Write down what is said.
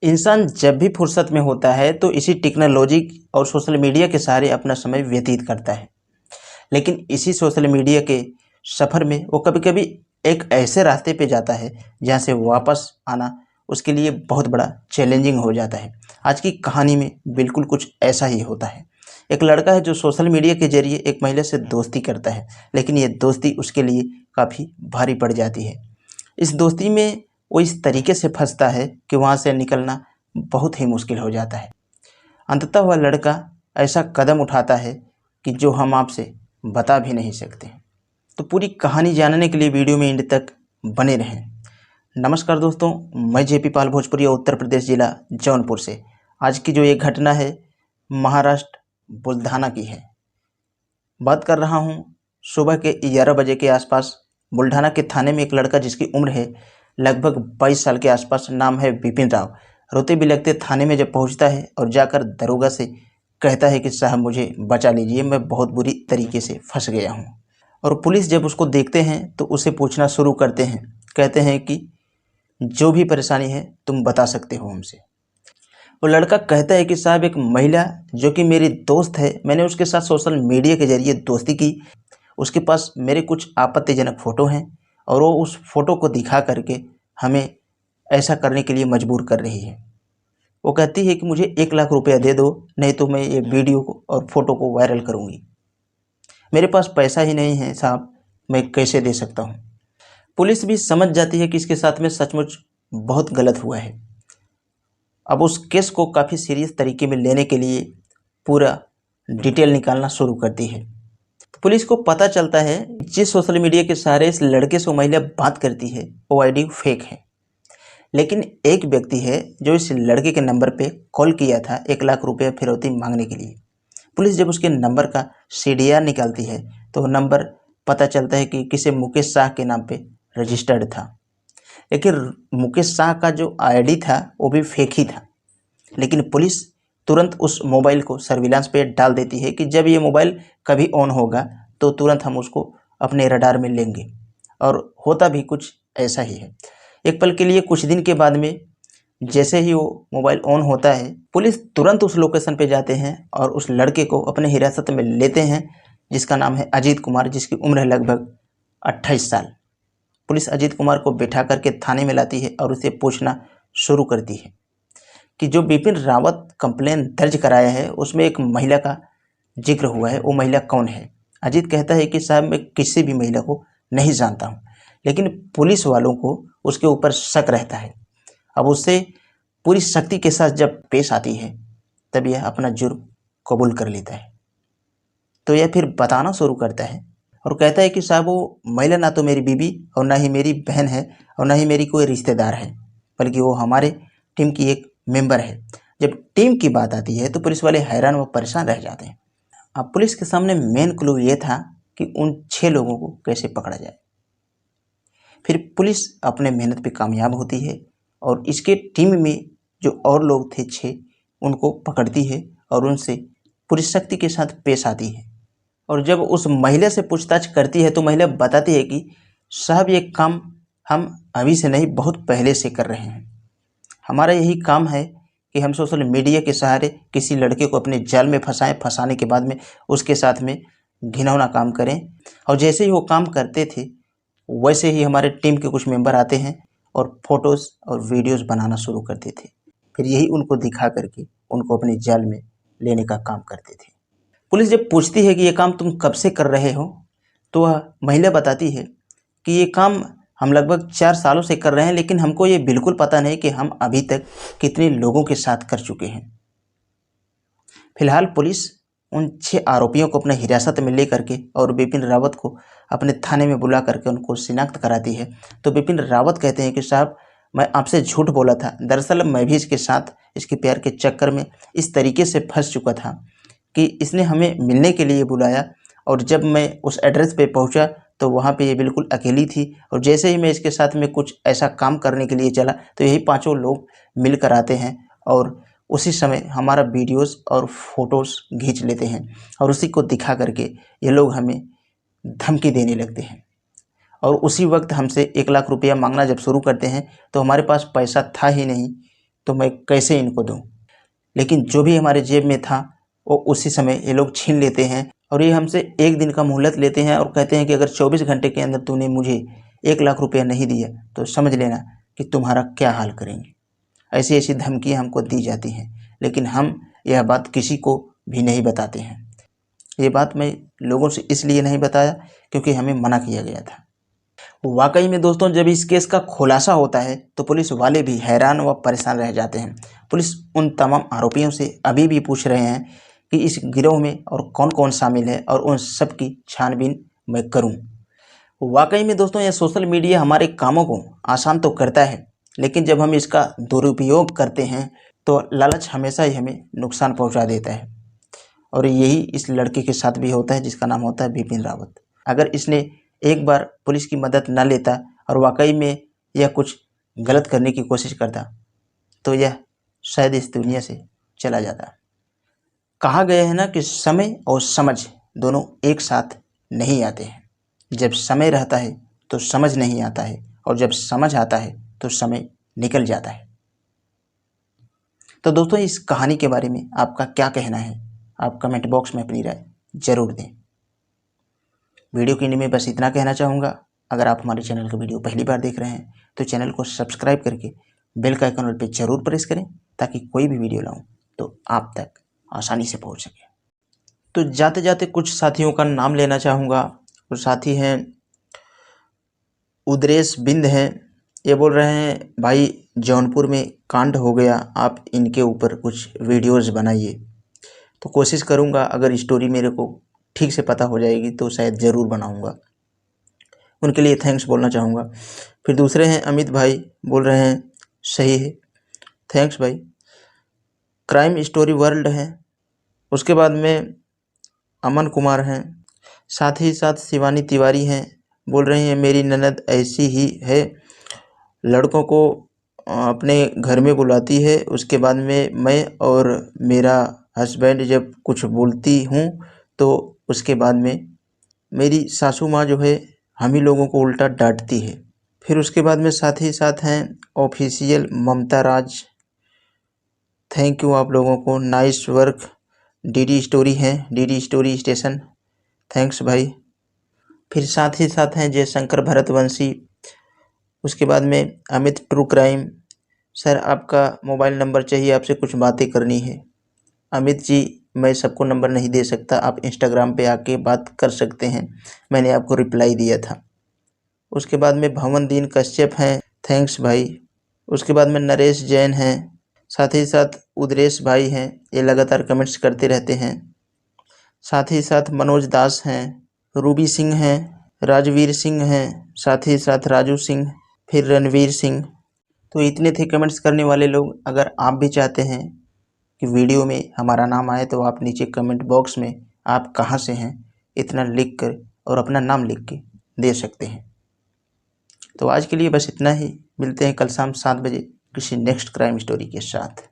इंसान जब भी फुर्सत में होता है तो इसी टेक्नोलॉजी और सोशल मीडिया के सहारे अपना समय व्यतीत करता है। लेकिन इसी सोशल मीडिया के सफ़र में वो कभी-कभी एक ऐसे रास्ते पे जाता है जहाँ से वापस आना उसके लिए बहुत बड़ा चैलेंजिंग हो जाता है। आज की कहानी में बिल्कुल कुछ ऐसा ही होता है। एक लड़का है जो सोशल मीडिया के ज़रिए एक महिला से दोस्ती करता है, लेकिन ये दोस्ती उसके लिए काफ़ी भारी पड़ जाती है। इस दोस्ती में वो इस तरीके से फंसता है कि वहाँ से निकलना बहुत ही मुश्किल हो जाता है। अंततः वह लड़का ऐसा कदम उठाता है कि जो हम आपसे बता भी नहीं सकते। तो पूरी कहानी जानने के लिए वीडियो में एंड तक बने रहें। नमस्कार दोस्तों, मैं जेपी पाल भोजपुरी उत्तर प्रदेश जिला जौनपुर से। आज की जो ये घटना है महाराष्ट्र बुल्धाना की है। बात कर रहा हूँ सुबह के 11 बजे के आसपास बुल्ढाना के थाने में एक लड़का जिसकी उम्र है लगभग 22 साल के आसपास, नाम है विपिन राव, रोते बिलखते थाने में जब पहुँचता है और जाकर दरोगा से कहता है कि साहब मुझे बचा लीजिए, मैं बहुत बुरी तरीके से फंस गया हूँ। और पुलिस जब उसको देखते हैं तो उसे पूछना शुरू करते हैं। कहते हैं कि जो भी परेशानी है तुम बता सकते हो हमसे। वो लड़का कहता है कि साहब एक महिला जो कि मेरी दोस्त है, मैंने उसके साथ सोशल मीडिया के ज़रिए दोस्ती की। उसके पास मेरे कुछ आपत्तिजनक फ़ोटो हैं और वो उस फ़ोटो को दिखा करके हमें ऐसा करने के लिए मजबूर कर रही है। वो कहती है कि मुझे 1 लाख रुपया दे दो, नहीं तो मैं ये वीडियो को और फ़ोटो को वायरल करूँगी। मेरे पास पैसा ही नहीं है साहब, मैं कैसे दे सकता हूँ। पुलिस भी समझ जाती है कि इसके साथ में सचमुच बहुत गलत हुआ है। अब उस केस को काफ़ी सीरियस तरीके में लेने के लिए पूरा डिटेल निकालना शुरू करती है। तो पुलिस को पता चलता है जिस सोशल मीडिया के सहारे इस लड़के से महिला बात करती है वो आईडी फेक है। लेकिन एक व्यक्ति है जो इस लड़के के नंबर पे कॉल किया था 1 लाख रुपया फिरौती मांगने के लिए। पुलिस जब उसके नंबर का सीडीआर निकालती है तो नंबर पता चलता है कि किसी मुकेश शाह के नाम पे रजिस्टर्ड था। लेकिन मुकेश शाह का जो आईडी था वो भी फेक ही था। लेकिन पुलिस तुरंत उस मोबाइल को सर्विलांस पे डाल देती है कि जब ये मोबाइल कभी ऑन होगा तो तुरंत हम उसको अपने रडार में लेंगे। और होता भी कुछ ऐसा ही है। एक पल के लिए कुछ दिन के बाद में जैसे ही वो मोबाइल ऑन होता है, पुलिस तुरंत उस लोकेशन पे जाते हैं और उस लड़के को अपने हिरासत में लेते हैं, जिसका नाम है अजीत कुमार, जिसकी उम्र है लगभग 28 साल। पुलिस अजीत कुमार को बिठा करके थाने में लाती है और उसे पूछना शुरू करती है कि जो विपिन रावत कंप्लेन दर्ज कराया है उसमें एक महिला का जिक्र हुआ है, वो महिला कौन है। अजीत कहता है कि साहब मैं किसी भी महिला को नहीं जानता हूँ, लेकिन पुलिस वालों को उसके ऊपर शक रहता है। अब उससे पूरी शक्ति के साथ जब पेश आती है तब यह अपना जुर्म कबूल कर लेता है। तो यह फिर बताना शुरू करता है और कहता है कि साहब वो महिला ना तो मेरी बीवी और ना ही मेरी बहन है और ना ही मेरी कोई रिश्तेदार है, बल्कि वो हमारे टीम की एक मेंबर है। जब टीम की बात आती है तो पुलिस वाले हैरान व परेशान रह जाते हैं। अब पुलिस के सामने मेन क्लू ये था कि उन 6 लोगों को कैसे पकड़ा जाए। फिर पुलिस अपने मेहनत पे कामयाब होती है और इसके टीम में जो और लोग थे 6, उनको पकड़ती है और उनसे पूरी शक्ति के साथ पेश आती है। और जब उस महिला से पूछताछ करती है तो महिला बताती है कि साहब ये काम हम अभी से नहीं बहुत पहले से कर रहे हैं। हमारा यही काम है कि हम सोशल मीडिया के सहारे किसी लड़के को अपने जाल में फंसाएं, फंसाने के बाद में उसके साथ में घिनौना काम करें। और जैसे ही वो काम करते थे वैसे ही हमारे टीम के कुछ मेंबर आते हैं और फोटोज़ और वीडियोज़ बनाना शुरू करते थे। फिर यही उनको दिखा करके उनको अपने जाल में लेने का काम करते थे। पुलिस जब पूछती है कि ये काम तुम कब से कर रहे हो, तो वह महिला बताती है कि ये काम हम लगभग 4 सालों से कर रहे हैं, लेकिन हमको ये बिल्कुल पता नहीं कि हम अभी तक कितने लोगों के साथ कर चुके हैं। फिलहाल पुलिस उन 6 आरोपियों को अपने हिरासत में ले करके और विपिन रावत को अपने थाने में बुला करके उनको शिनाख्त कराती है। तो विपिन रावत कहते हैं कि साहब मैं आपसे झूठ बोला था, दरअसल मैं भी इसके साथ इसके प्यार के चक्कर में इस तरीके से फंस चुका था कि इसने हमें मिलने के लिए बुलाया और जब मैं उस एड्रेस पे पहुंचा तो वहाँ पे ये बिल्कुल अकेली थी और जैसे ही मैं इसके साथ में कुछ ऐसा काम करने के लिए चला तो यही 5 लोग मिलकर आते हैं और उसी समय हमारा वीडियोस और फोटोज़ खींच लेते हैं और उसी को दिखा करके ये लोग हमें धमकी देने लगते हैं। और उसी वक्त हमसे 1 लाख रुपया मांगना जब शुरू करते हैं तो हमारे पास पैसा था ही नहीं तो मैं कैसे इनको दूं। लेकिन जो भी हमारे जेब में था वो उसी समय ये लोग छीन लेते हैं और ये हमसे 1 दिन का मोहलत लेते हैं और कहते हैं कि अगर 24 घंटे के अंदर तूने मुझे 1 लाख रुपया नहीं दिया तो समझ लेना कि तुम्हारा क्या हाल करेंगे। ऐसी ऐसी धमकियाँ हमको दी जाती हैं, लेकिन हम यह बात किसी को भी नहीं बताते हैं। ये बात मैं लोगों से इसलिए नहीं बताया क्योंकि हमें मना किया गया था। वाकई में दोस्तों, जब इस केस का खुलासा होता है तो पुलिस वाले भी हैरान व परेशान रह जाते हैं। पुलिस उन तमाम आरोपियों से अभी भी पूछ रहे हैं कि इस गिरोह में और कौन कौन शामिल है और उन सब की छानबीन मैं करूं। वाकई में दोस्तों, यह सोशल मीडिया हमारे कामों को आसान तो करता है, लेकिन जब हम इसका दुरुपयोग करते हैं तो लालच हमेशा ही हमें नुकसान पहुंचा देता है। और यही इस लड़के के साथ भी होता है जिसका नाम होता है बिपिन रावत। अगर इसने एक बार पुलिस की मदद न लेता और वाकई में यह कुछ गलत करने की कोशिश करता तो यह शायद इस दुनिया से चला जाता। कहा गया है ना कि समय और समझ दोनों एक साथ नहीं आते हैं। जब समय रहता है तो समझ नहीं आता है और जब समझ आता है तो समय निकल जाता है। तो दोस्तों, इस कहानी के बारे में आपका क्या कहना है? आप कमेंट बॉक्स में अपनी राय जरूर दें। वीडियो के लिए मैं बस इतना कहना चाहूँगा, अगर आप हमारे चैनल का वीडियो पहली बार देख रहे हैं तो चैनल को सब्सक्राइब करके बेल का आइकन पर जरूर प्रेस करें ताकि कोई भी वीडियो लाऊं तो आप तक आसानी से पहुंच सके। तो जाते जाते कुछ साथियों का नाम लेना चाहूँगा। वो साथी हैं उद्रेश बिंद हैं। ये बोल रहे हैं भाई जौनपुर में कांड हो गया, आप इनके ऊपर कुछ वीडियोस बनाइए। तो कोशिश करूँगा, अगर स्टोरी मेरे को ठीक से पता हो जाएगी तो शायद ज़रूर बनाऊँगा। उनके लिए थैंक्स बोलना चाहूँगा। फिर दूसरे हैं अमित भाई, बोल रहे हैं सही है, थैंक्स भाई। क्राइम स्टोरी वर्ल्ड है। उसके बाद में अमन कुमार हैं। साथ ही साथ शिवानी तिवारी हैं, बोल रही हैं मेरी ननद ऐसी ही है, लड़कों को अपने घर में बुलाती है, उसके बाद में मैं और मेरा हस्बैंड जब कुछ बोलती हूँ तो उसके बाद में मेरी सासू माँ जो है हम ही लोगों को उल्टा डांटती है। फिर उसके बाद में साथ ही साथ हैं official Mamta Raj, thank you आप लोगों को, नाइस वर्क। डीडी स्टोरी हैं, डीडी स्टोरी स्टेशन, थैंक्स भाई। फिर साथ ही साथ हैं जयशंकर भरतवंशी। उसके बाद में अमित ट्रू क्राइम, सर आपका मोबाइल नंबर चाहिए, आपसे कुछ बातें करनी है। अमित जी, मैं सबको नंबर नहीं दे सकता, आप इंस्टाग्राम पे आके बात कर सकते हैं, मैंने आपको रिप्लाई दिया था। उसके बाद में भवन दीन कश्यप हैं, थैंक्स भाई। उसके बाद में नरेश जैन हैं, साथ ही साथ उद्रेश भाई हैं, ये लगातार कमेंट्स करते रहते हैं। साथ ही साथ मनोज दास हैं, रूबी सिंह हैं, राजवीर सिंह हैं, साथ ही साथ राजू सिंह, फिर रणवीर सिंह। तो इतने थे कमेंट्स करने वाले लोग। अगर आप भी चाहते हैं कि वीडियो में हमारा नाम आए तो आप नीचे कमेंट बॉक्स में आप कहाँ से हैं इतना लिख कर और अपना नाम लिख के दे सकते हैं। तो आज के लिए बस इतना ही, मिलते हैं कल शाम 7 बजे किसी नेक्स्ट क्राइम स्टोरी के साथ।